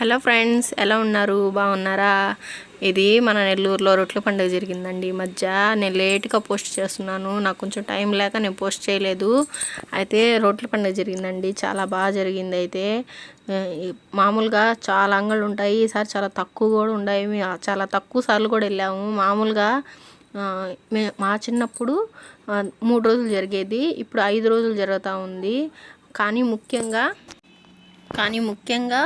Hello friends, ఎలా ఉన్నారు? బాగున్నారా? ఇది మన నెల్లూరులో రొట్టెల పండుగ జరిగిందండి ఈ మధ్య. నేను లేట్గా పోస్ట్ చేస్తున్నాను, నాకు కొంచెం టైం లేక నేను పోస్ట్ చేయలేదు. అయితే రొట్టెల పండుగ జరిగిందండి, చాలా బాగా జరిగింది. అయితే మామూలుగా చాలా అంగళ్ళు ఉంటాయి, ఈసారి చాలా తక్కువ కూడా ఉన్నాయి. చాలా తక్కువ సార్లు కూడా వెళ్ళాము. మామూలుగా మా చిన్నప్పుడు 3 రోజులు జరిగేది, ఇప్పుడు 5 రోజులు జరుగుతూ ఉంది. కానీ ముఖ్యంగా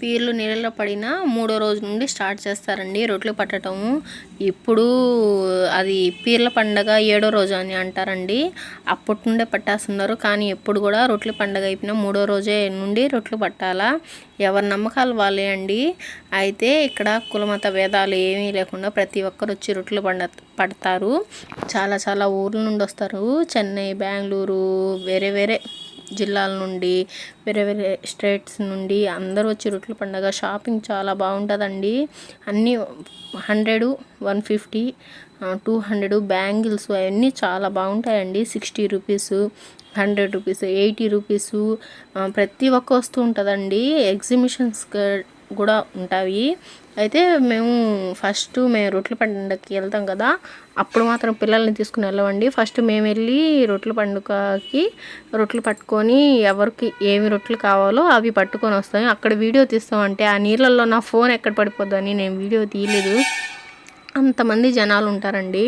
పీర్లు నీళ్ళలో పడిన 3వ రోజు నుండి స్టార్ట్ చేస్తారండి రొట్టెలు పట్టడము. ఇప్పుడు అది పీర్ల పండగ 7వ రోజు అని అంటారండి. అప్పటి నుండే పట్టేస్తున్నారు. కానీ ఎప్పుడు కూడా రొట్టెల పండగ అయిపోయిన 3వ రోజే నుండి రొట్టెలు పట్టాలా. ఎవరి నమ్మకాలు వాళ్ళే అండి. అయితే ఇక్కడ కులమత భేదాలు ఏమీ లేకుండా ప్రతి ఒక్కరు వచ్చి రొట్టెలు పడతారు. చాలా చాలా ఊర్ల నుండి వస్తారు. చెన్నై, బెంగళూరు, వేరే జిల్లాల నుండి, వేరే స్టేట్స్ నుండి అందరూ వచ్చి రొట్టెల పండుగ. షాపింగ్ చాలా బాగుంటుందండి. అన్నీ 100, 150, 200 బ్యాంగిల్స్ అవన్నీ చాలా బాగుంటాయండి. 60 రూపీస్, 100 రూపీస్, 80 రూపీస్ ప్రతి ఒక్క వస్తువు ఉంటుందండి. ఎగ్జిబిషన్స్ కూడా ఉంటాయి. అయితే మేము రొట్టెల పండుగకి వెళ్తాం కదా, అప్పుడు మాత్రం పిల్లల్ని తీసుకుని వెళ్ళవండి. ఫస్ట్ మేము వెళ్ళి రొట్టెల పండుగకి రొట్టెలు పట్టుకొని ఎవరికి ఏమి రొట్టెలు కావాలో అవి పట్టుకొని వస్తాం. అక్కడ వీడియో తీస్తామంటే ఆ నీళ్ళల్లో నా ఫోన్ ఎక్కడ పడిపోద్దని నేను వీడియో తీయలేదు. అంతమంది జనాలు ఉంటారండి.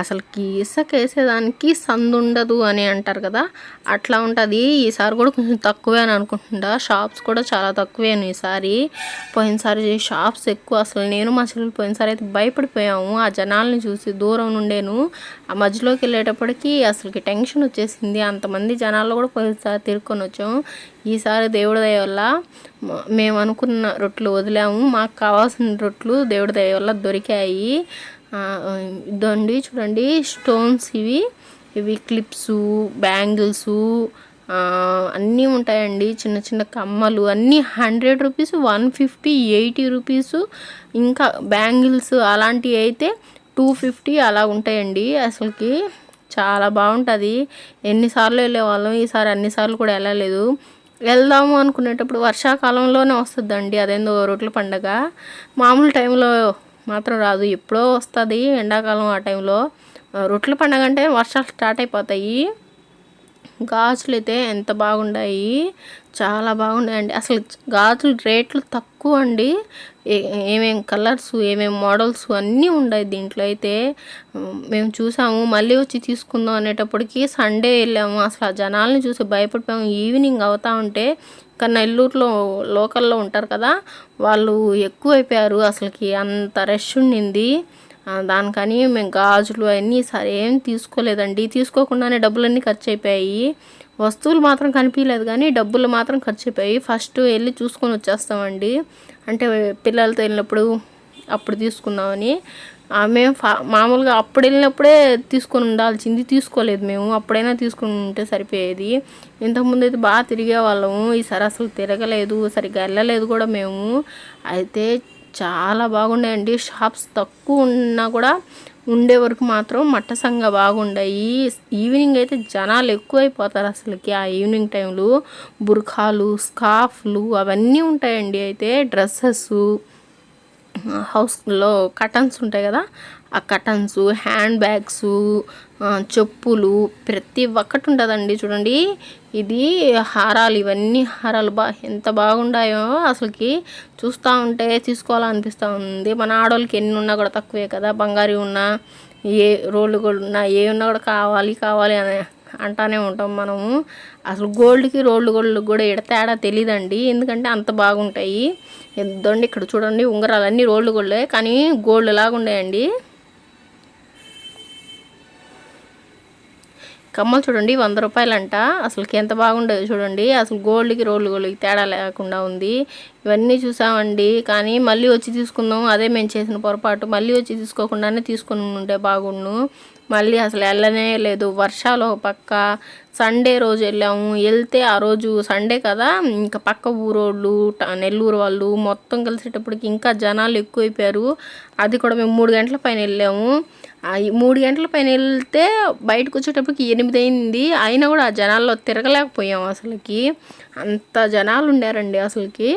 అసలుకి ఇసుక వేసేదానికి సందు ఉండదు అని అంటారు కదా, అట్లా ఉంటుంది. ఈసారి కూడా కొంచెం తక్కువే అని అనుకుంటుంటా. షాప్స్ కూడా చాలా తక్కువేను ఈసారి. పోయినసారి షాప్స్ ఎక్కువ. అసలు నేను మా చెల్లెలు పోయినసారి అయితే భయపడిపోయాము ఆ జనాల్ని చూసి. దూరం నుండేను ఆ మధ్యలోకి వెళ్ళేటప్పటికి అసలుకి టెన్షన్ వచ్చేసింది. అంతమంది జనాల్లో కూడా పోయినసారి తిరుక్కొని వచ్చాము. ఈసారి దేవుడి దయ వల్ల మేము అనుకున్న రొట్టెలు వదిలాము. మాకు కావాల్సిన రొట్టెలు దేవుడి దయ వల్ల దొరికాయి. ఇదండి చూడండి, స్టోన్స్ ఇవి క్లిప్స్, బ్యాంగిల్స్ అన్నీ ఉంటాయండి. చిన్న చిన్న కమ్మలు అన్నీ 100 రూపీస్, 150, 80 రూపీస్. ఇంకా బ్యాంగిల్స్ అలాంటివి అయితే 250 అలా ఉంటాయండి. అసలుకి చాలా బాగుంటుంది. ఎన్నిసార్లు వెళ్ళేవాళ్ళం, ఈసారి అన్నిసార్లు కూడా వెళ్ళలేదు. వెళ్దాము అనుకునేటప్పుడు వర్షాకాలంలోనే వస్తుందండి అదేందో రొట్టెల పండగ. మామూలు టైంలో మాత్రం రాదు, ఎప్పుడో వస్తుంది ఎండాకాలం. ఆ టైంలో రొట్టెల పండగ అంటే వర్షాలు స్టార్ట్ అయిపోతాయి. గాజులు అయితే ఎంత బాగున్నాయి, చాలా బాగున్నాయండి. అసలు గాజులు రేట్లు తక్కువ అండి. ఏమేం కలర్స్, ఏమేం మోడల్స్ అన్నీ ఉన్నాయి దీంట్లో. అయితే మేము చూసాము, మళ్ళీ వచ్చి తీసుకుందాం అనేటప్పటికి సండే వెళ్ళాము. అసలు ఆ జనాల్ని చూసి భయపడిపోయాము. ఈవినింగ్ అవుతా ఉంటే ఇంకా నెల్లూరులో లోకల్లో ఉంటారు కదా, వాళ్ళు ఎక్కువైపోయారు. అసలుకి అంత రష్ ఉండింది. దానికని మేము గాజులు అవన్నీ సరే ఏం తీసుకోలేదండి. తీసుకోకుండానే డబ్బులన్నీ ఖర్చు అయిపోయాయి. వస్తువులు మాత్రం కనిపించలేదు కానీ డబ్బులు మాత్రం ఖర్చు అయిపోయాయి. ఫస్ట్ వెళ్ళి చూసుకొని వచ్చేస్తామండి, అంటే పిల్లలతో వెళ్ళినప్పుడు అప్పుడు తీసుకుందామని. మేము మామూలుగా అప్పుడు వెళ్ళినప్పుడే తీసుకొని ఉండాల్సింది, తీసుకోలేదు మేము. అప్పుడైనా తీసుకుని ఉంటే సరిపోయేది. ఇంతకుముందు అయితే బాగా తిరిగే వాళ్ళము, ఈసారి అసలు తిరగలేదు, సరిగ్గా వెళ్ళలేదు కూడా మేము. అయితే చాలా బాగున్నాయండి. షాప్స్ తక్కువ ఉన్నా కూడా ఉండే వరకు మాత్రం మట్టసంగా బాగుండాయి. ఈవినింగ్ అయితే జనాలు ఎక్కువైపోతారు అసలుకి. ఆ ఈవినింగ్ టైంలో బుర్ఖాలు, స్కార్ఫ్లు అవన్నీ ఉంటాయండి. అయితే డ్రెస్సెస్, హౌస్లో కటన్స్ ఉంటాయి కదా, ఆ కటన్స్, హ్యాండ్ బ్యాగ్స్, చెప్పులు ప్రతి ఒక్కటి ఉంటుందండి. చూడండి, ఇది హారాలు, ఇవన్నీ హారాలు ఎంత బాగుండాయో అసలుకి. చూస్తూ ఉంటే తీసుకోవాలనిపిస్తూ ఉంది. మన ఆడవాళ్ళకి ఎన్ని ఉన్నా కూడా తక్కువే కదా, బంగారు ఉన్నా, ఏ రోళ్ళు గోల్డ్ ఉన్నా, ఏ ఉన్నా కూడా కావాలి అని అంటానే ఉంటాం మనము. అసలు గోల్డ్కి రోల్డ్ గోల్డ్ కూడా తేడా తెలియదండి, ఎందుకంటే అంత బాగుంటాయి. ఎంతండి ఇక్కడ చూడండి, ఉంగరాలన్నీ రోల్డ్ గోల్డే కానీ గోల్డ్ లాగా ఉన్నాయండి. కమ్మలు చూడండి 100 రూపాయలంట. అసలుకి ఎంత బాగుండేది చూడండి. అసలు గోల్డ్కి గోల్డ్కి తేడా లేకుండా ఉంది. ఇవన్నీ చూసామండి, కానీ మళ్ళీ వచ్చి తీసుకుందాం, అదే మేము చేసిన పొరపాటు. మళ్ళీ వచ్చి తీసుకోకుండానే తీసుకుని ఉంటే బాగుండు. మళ్ళీ అసలు వెళ్ళనే లేదు. వర్షాలు ఒక పక్క, సండే రోజు వెళ్ళాము. వెళ్తే ఆ రోజు సండే కదా, ఇంకా పక్క ఊరోళ్ళు, నెల్లూరు వాళ్ళు మొత్తం కలిసేటప్పటికి ఇంకా జనాలు ఎక్కువైపోయారు. అది కూడా మేము 3 గంటల పైన వెళ్ళాము. 3 గంటల పైన వెళ్తే బయటకు వచ్చేటప్పటికి 8 అయింది. అయినా కూడా ఆ జనాల్లో తిరగలేకపోయాము. అసలుకి అంత జనాలు ఉండారండి అసలుకి.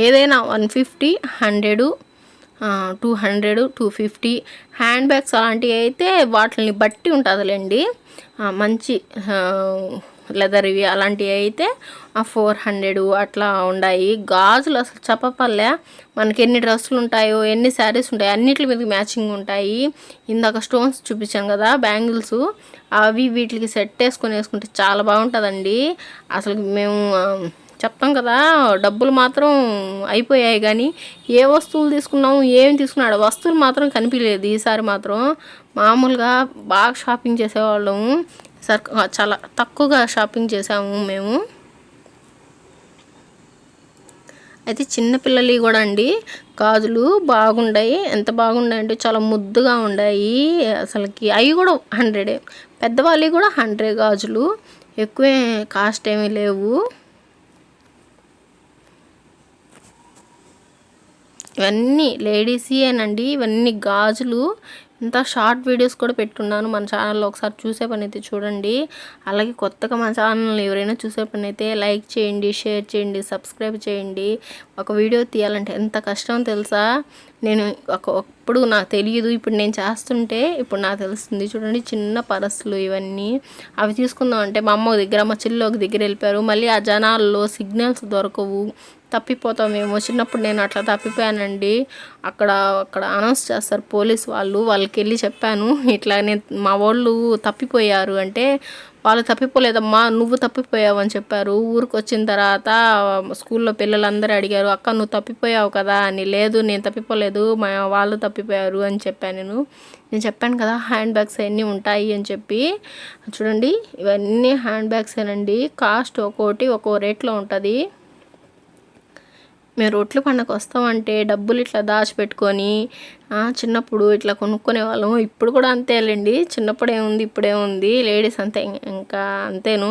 ఏదైనా 150, 100, 200, 250 హ్యాండ్ బ్యాగ్స్ అలాంటివి అయితే వాటిని బట్టి ఉంటుందిలేండి. మంచి లెదర్వి అలాంటివి అయితే 400 అట్లా ఉన్నాయి. గాజులు అసలు చెప్పపల్లే, మనకి ఎన్ని డ్రెస్సులు ఉంటాయో ఎన్ని శారీస్ ఉంటాయో అన్నిటి మీద మ్యాచింగ్ ఉంటాయి. ఇందాక స్టోన్స్ చూపించాం కదా బ్యాంగిల్స్, అవి వీటికి సెట్ వేసుకుంటే చాలా బాగుంటుందండి. అసలు మేము చెప్తాం కదా, డబ్బులు మాత్రం అయిపోయాయి కానీ ఏ వస్తువులు తీసుకున్నాము ఏమి తీసుకున్నాడు వస్తువులు మాత్రం కనిపించలేదు. ఈసారి మాత్రం మామూలుగా బాగా షాపింగ్ చేసేవాళ్ళము, చాలా తక్కువగా షాపింగ్ చేసాము మేము. అయితే చిన్నపిల్లలు కూడా అండి గాజులు బాగుండాయి. ఎంత బాగున్నాయి అంటే చాలా ముద్దుగా ఉన్నాయి అసలుకి. అవి కూడా 100, పెద్దవాళ్ళవి కూడా 100 గాజులు, ఎక్కువే కాస్ట్ ఏమీ లేవు. ఇవన్నీ లేడీస్యేనండి, ఇవన్నీ గాజులు. ఇంత షార్ట్ వీడియోస్ కూడా పెట్టున్నాను మన ఛానల్లో, ఒకసారి చూసే పని అయితే చూడండి. అలాగే కొత్తగా మన ఛానల్ ఎవరైనా చూసే పని అయితే లైక్ చేయండి, షేర్ చేయండి, సబ్స్క్రైబ్ చేయండి. ఒక వీడియో తీయాలంటే ఎంత కష్టం తెలుసా. నేను ఒకప్పుడు నాకు తెలియదు, ఇప్పుడు నేను చేస్తుంటే ఇప్పుడు నాకు తెలుస్తుంది. చూడండి చిన్న పరస్లు ఇవన్నీ, అవి తీసుకుందాం అంటే మా అమ్మ దగ్గర మా చెల్లి ఒక దగ్గర వెళ్ళిపోయారు. మళ్ళీ ఆ జనాల్లో సిగ్నల్స్ దొరకవు, తప్పిపోతామేమో. చిన్నప్పుడు నేను అట్లా తప్పిపోయానండి. అక్కడ అనౌన్స్ చేస్తారు పోలీస్ వాళ్ళు, వాళ్ళకి వెళ్ళి చెప్పాను ఇట్లా నేను మా వాళ్ళు తప్పిపోయారు అంటే, వాళ్ళు తప్పిపోలేదమ్మా నువ్వు తప్పిపోయావు అని చెప్పారు. ఊరికి వచ్చిన తర్వాత స్కూల్లో పిల్లలందరూ అడిగారు, అక్క నువ్వు తప్పిపోయావు కదా అని. లేదు నేను తప్పిపోలేదు, మా వాళ్ళు తప్పిపోయారు అని చెప్పాను. నేను చెప్పాను కదా హ్యాండ్ బ్యాగ్స్ అన్నీ ఉంటాయి అని చెప్పి. చూడండి ఇవన్నీ హ్యాండ్ బ్యాగ్సేనండి, కాస్ట్ ఒక్కోటి ఒక్కో రేట్లో ఉంటుంది. మేము రొట్టెల పండుగకు వస్తామంటే డబ్బులు ఇట్లా దాచిపెట్టుకొని చిన్నప్పుడు ఇట్లా కొనుక్కునే వాళ్ళము. ఇప్పుడు కూడా అంతేలేండి, చిన్నప్పుడు ఏముంది ఇప్పుడేముంది, లేడీస్ అంతే ఇంకా అంతేను.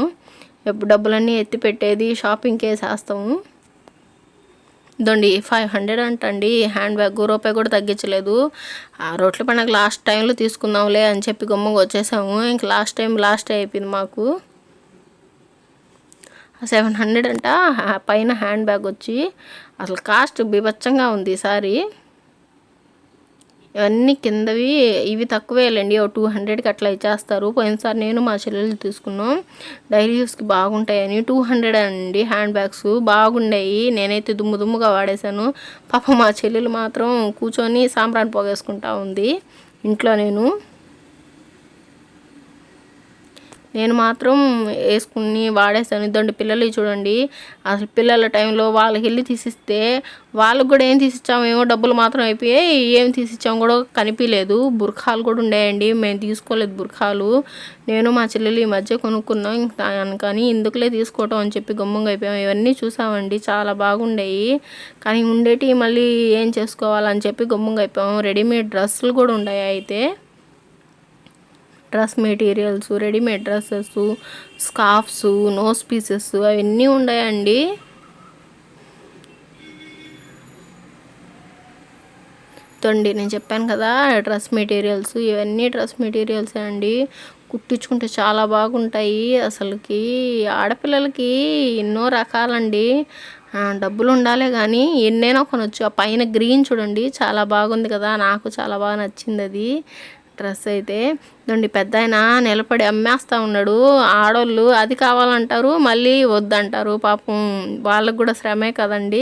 ఎప్పుడు డబ్బులన్నీ ఎత్తి పెట్టేది షాపింగ్కి వేసేస్తాము. ఇదండి 500 అంటండి హ్యాండ్ బ్యాగ్, రూపాయి కూడా తగ్గించలేదు. రొట్టెల పండుగ లాస్ట్ టైంలో తీసుకుందాంలే అని చెప్పి గమ్ముగా వచ్చేసాము. ఇంక లాస్ట్ అయిపోయింది మాకు. 700 అంట పైన హ్యాండ్ బ్యాగ్ వచ్చి, అసలు కాస్ట్ బీభత్సంగా ఉంది ఈసారి. ఇవన్నీ కిందవి, ఇవి తక్కువేలండి, 200కి అట్లా ఇచ్చేస్తారు. పోయినసారి నేను మా చెల్లెలు తీసుకున్నాం, డైలీ యూస్కి బాగుంటాయని 200 అండి హ్యాండ్ బ్యాగ్స్. బాగుండాయి, నేనైతే దుమ్ముగా వాడేశాను. పాప మా చెల్లెలు మాత్రం కూర్చొని సాంబ్రాన్ని పోగేసుకుంటా ఉంది ఇంట్లో. నేను మాత్రం వేసుకుని వాడేసాను. ఇదండి పిల్లలు చూడండి, అసలు పిల్లల టైంలో వాళ్ళకి వెళ్ళి తీసిస్తే వాళ్ళకు కూడా ఏం తీసిచ్చామేమో డబ్బులు మాత్రం అయిపోయాయి, ఏం తీసిచ్చాము కూడా కనిపించలేదు. బుర్ఖాలు కూడా ఉన్నాయండి, మేము తీసుకోలేదు బుర్ఖాలు. నేను మా చెల్లెలు ఈ మధ్య కొనుక్కున్నాం కానీ ఇందుకులే తీసుకోవటం అని చెప్పి గమ్ముగా అయిపోయాం. ఇవన్నీ చూసామండి చాలా బాగుండేవి, కానీ ఉండేటి మళ్ళీ ఏం చేసుకోవాలని చెప్పి గమ్ముగా అయిపోయాం. రెడీమేడ్ డ్రెస్సులు కూడా ఉన్నాయి. అయితే dress materials, readymade dresses, scarves, nose pieces అవన్నీ ఉన్నాయండి. తొండి నేను చెప్పాను కదా డ్రెస్ మెటీరియల్స్, ఇవన్నీ డ్రెస్ మెటీరియల్స్ అండి. కుట్టించుకుంటే చాలా బాగుంటాయి. అసలుకి ఆడపిల్లలకి ఎన్నో రకాలండి, డబ్బులు ఉండాలే కానీ ఎన్నైనా కొనొచ్చు. ఆ పైన గ్రీన్ చూడండి చాలా బాగుంది కదా, నాకు చాలా బాగా నచ్చింది అది డ్రెస్ అయితే. నుండి పెద్ద ఆయన నిలబడి అమ్మేస్తూ ఉన్నాడు. ఆడోళ్ళు అది కావాలంటారు, మళ్ళీ వద్దంటారు. పాపం వాళ్ళకు కూడా శ్రమే కదండి.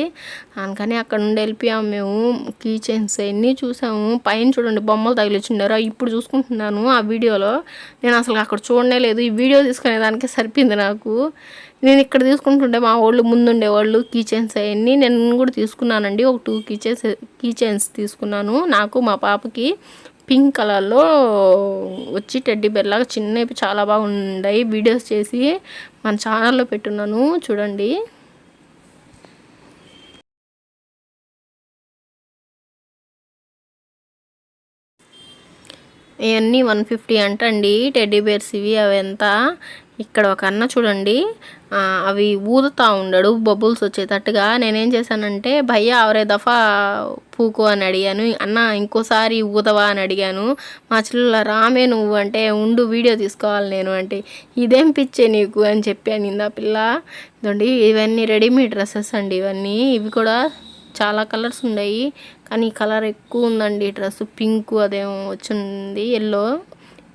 అందుకని అక్కడ నుండి వెళ్ళిపోయాము మేము. కీ చైన్స్ అన్నీ చూసాము. పైన చూడండి బొమ్మలు తగిలిచ్చున్నారు, ఇప్పుడు చూసుకుంటున్నాను. ఆ వీడియోలో నేను అసలు అక్కడ చూడనే లేదు, ఈ వీడియో తీసుకునేదానికి సరిపోయింది నాకు. నేను ఇక్కడ తీసుకుంటుంటే మా వాళ్ళు ముందుండేవాళ్ళు కీ చైన్స్ అవన్నీ నేను కూడా తీసుకున్నానండి. ఒక 2 కీ చైన్స్ తీసుకున్నాను. నాకు మా పాపకి పింక్ కలర్లో వచ్చి టెడ్డీ బేర్ లాగా చిన్నవి చాలా బాగున్నాయి. వీడియోస్ చేసి మన ఛానల్లో పెట్టున్నాను చూడండి. ఇవన్నీ 150 అంటండి టెడ్డీ బేర్స్ ఇవి. అవి ఎంత, ఇక్కడ ఒక అన్న చూడండి అవి ఊదుతూ ఉన్నాడు బబుల్స్ వచ్చేటట్టుగా. నేనేం చేశానంటే భయ్యా అవరే దఫా పూకు అని అడిగాను. అన్న ఇంకోసారి ఊదవా అని అడిగాను. మా చెల్లెల రామే నువ్వు అంటే ఉండు వీడియో తీసుకోవాలి నేను అంటే, ఇదేం పిచ్చే నీకు అని చెప్పాను ఇందా పిల్ల. ఇదండి ఇవన్నీ రెడీమేడ్ డ్రెస్సెస్ అండి ఇవన్నీ. ఇవి కూడా చాలా కలర్స్ ఉన్నాయి, కానీ ఈ కలర్ ఎక్కువ ఉందండి. డ్రెస్ పింక్ అదేమో వచ్చింది, ఎల్లో.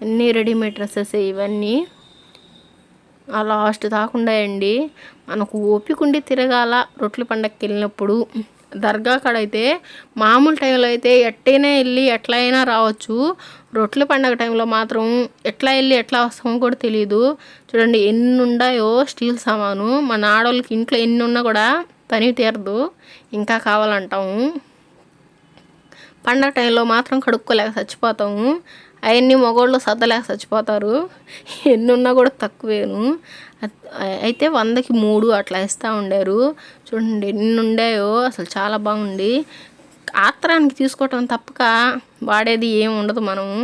అన్నీ రెడీమేడ్ డ్రెస్సెస్ ఇవన్నీ. ఆ లాస్ట్ దాకా అండి. మనకు ఓపిక ఉండి తిరగాల. రొట్టెల పండగకి వెళ్ళినప్పుడు దర్గా కాడ అయితే మామూలు టైంలో అయితే ఎట్టైనా వెళ్ళి ఎట్లా అయినా రావచ్చు. రొట్టెల పండగ టైంలో మాత్రం ఎట్లా వెళ్ళి ఎట్లా వస్తామో కూడా తెలియదు. చూడండి ఎన్ని ఉన్నాయో స్టీల్ సామాను. మన ఆడవాళ్ళకి ఇంట్లో ఎన్ని ఉన్నా కూడా పని తీరదు, ఇంకా కావాలంటాము. పండగ టైంలో మాత్రం కడుక్కోలేక చచ్చిపోతాము. అవన్నీ మగవాళ్ళు సర్దలేక చచ్చిపోతారు. ఎన్ని ఉన్నా కూడా తక్కువేను. అయితే 100కి 3 అట్లా ఇస్తూ ఉండారు. చూడండి ఎన్ని ఉండాయో, అసలు చాలా బాగుంది. ఆత్రానికి తీసుకోవటం తప్పక వాడేది ఏమి ఉండదు. మనము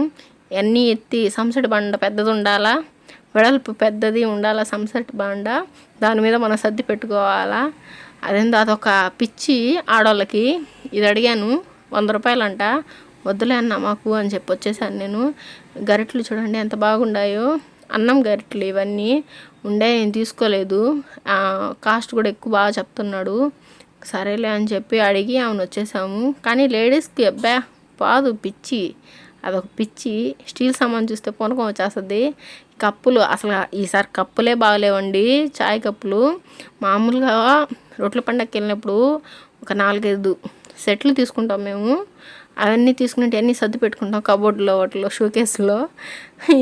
అన్నీ ఎత్తి సంసటి బండ పెద్దది ఉండాలా, వెడల్పు పెద్దది ఉండాలా సంసటి బండ. దాని మీద మనం సర్ది పెట్టుకోవాలా. అదొక పిచ్చి ఆడవాళ్ళకి. ఇది అడిగాను, 100 రూపాయలంట. వద్దులే అన్న మాకు అని చెప్పి వచ్చేసాను నేను. గరిటెలు చూడండి ఎంత బాగుండాయో, అన్నం గరిటెలు ఇవన్నీ ఉండే. నేను తీసుకోలేదు, కాస్ట్ కూడా ఎక్కువ బాగా చెప్తున్నాడు. సరేలే అని చెప్పి అడిగి ఆమెను వచ్చేసాము. కానీ లేడీస్కి అబ్బా పాదు పిచ్చి, అదొక పిచ్చి. స్టీల్ సామాన్ చూస్తే పొనకం వచ్చేస్తుంది. కప్పులు అసలు ఈసారి కప్పులే బాగలేవండి, చాయ్ కప్పులు. మామూలుగా రొట్టెల పండగకి వెళ్ళినప్పుడు ఒక 4-5 సెట్లు తీసుకుంటాం మేము. అవన్నీ తీసుకున్నట్టు అన్నీ సర్ది పెట్టుకుంటాం కబోర్డ్లో, వాటిలో, షోకేస్లో.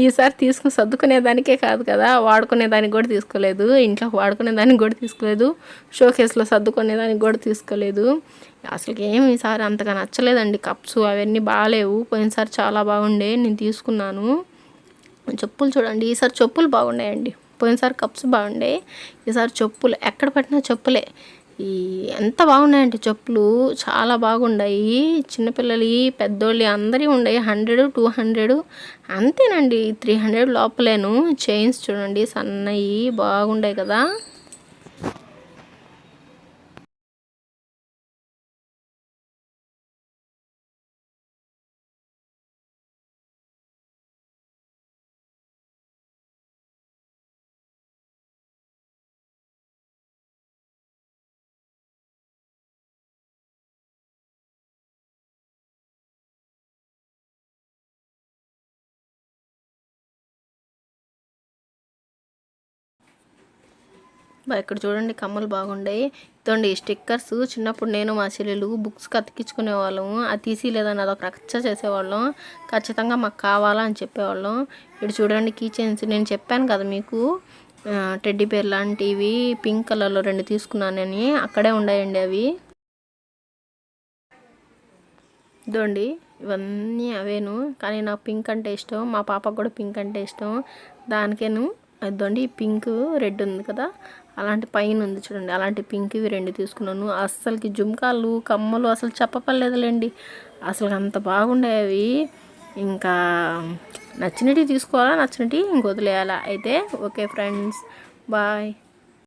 ఈసారి తీసుకుని సర్దుకునేదానికే కాదు కదా, వాడుకునేదానికి కూడా తీసుకోలేదు. ఇంట్లో వాడుకునేదానికి కూడా తీసుకోలేదు, షోకేస్లో సర్దుకునేదానికి కూడా తీసుకోలేదు. అసలుకి ఏమి ఈసారి అంతగా నచ్చలేదండి. కప్స్ అవన్నీ బాగాలేవు. పోయినసారి చాలా బాగుండే, నేను తీసుకున్నాను. చెప్పులు చూడండి, ఈసారి చెప్పులు బాగున్నాయండి. పోయినసారి కప్స్ బాగుండే, ఈసారి చెప్పులు ఎక్కడ పట్టినా చెప్పులే. ఎంత బాగున్నాయంటే చెప్పులు చాలా బాగున్నాయి. చిన్నపిల్లలు, పెద్దోళ్ళు అందరి ఉన్నాయి. 100, 200 అంతేనండి. 300 లోపలేను. చైన్స్ చూడండి సన్నయి బాగున్నాయి కదా. ఇక్కడ చూడండి కమ్మలు బాగుండాయి. ఇదండి స్టిక్కర్స్. చిన్నప్పుడు నేను మా చెల్లెలు బుక్స్కి అతికించుకునే వాళ్ళము. అది తీసి లేదని అదొక రచ్చ చేసేవాళ్ళం. ఖచ్చితంగా మాకు కావాలా అని చెప్పేవాళ్ళం. ఇక్కడ చూడండి కీ చైన్స్. నేను చెప్పాను కదా మీకు, టెడ్డీ బేర్ లాంటివి పింక్ కలర్లో 2 తీసుకున్నానని. అక్కడే ఉన్నాయండి అవి. ఇదండి ఇవన్నీ అవేను, కానీ నాకు పింక్ అంటే ఇష్టం. మా పాపకు కూడా పింక్ అంటే ఇష్టం. దానికేను ఇదండి పింక్ రెడ్ ఉంది కదా, అలాంటి పైన ఉంది చూడండి, అలాంటి పింక్ ఇవి 2 తీసుకున్నాను. అస్సలకి జుమ్కాలు కమ్మలు అసలు చెప్పపలేదులేండి. అసలు అంత బాగుండేవి. ఇంకా నచ్చినవి తీసుకోవాలా, నచ్చినవి ఇంక వదిలేయాలా. అయితే ఓకే ఫ్రెండ్స్, బాయ్.